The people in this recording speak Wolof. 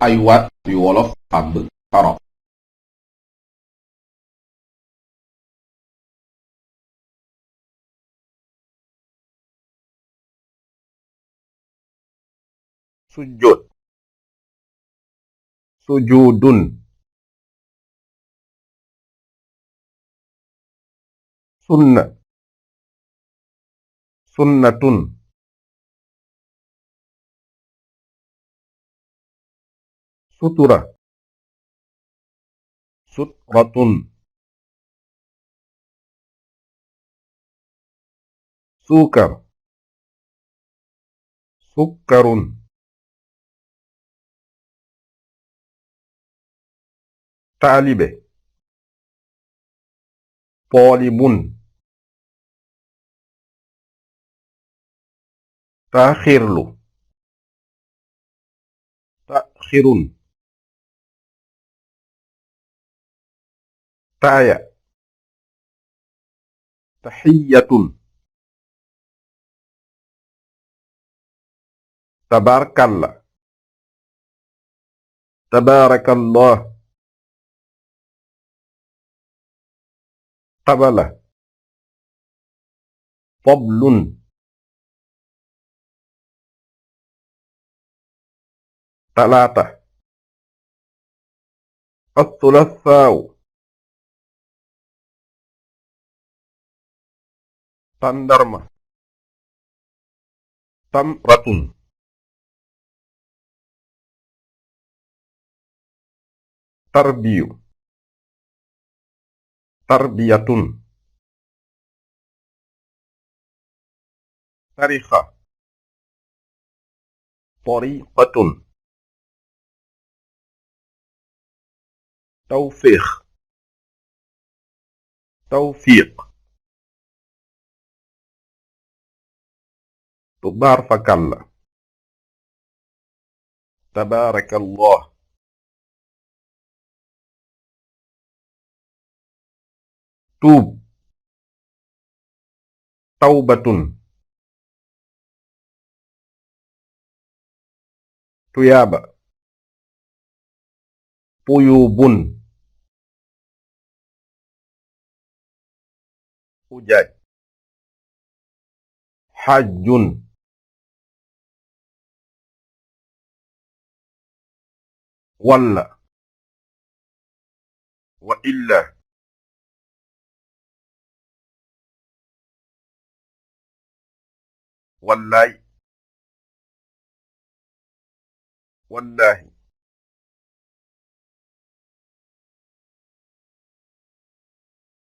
ay waat yu wolof àbb arab sujjóot sujuudun sunna sunnatun sutura sutratun suukar sukkarun taalibe poolibun taaxirlu taxirun taaya taxiyatun tabaarkalla tabaarakallah qabala fablun talaata assulasaaw tàndarma tamratun tarbiyu tarbiyatun tarixa tariqatun tawfiix tawfiiq tubaarkalla tabaarakallah tuub tawbatun tuyaaba tuyuubun ujaaj xajjun walla wa illa wallaay wallaahi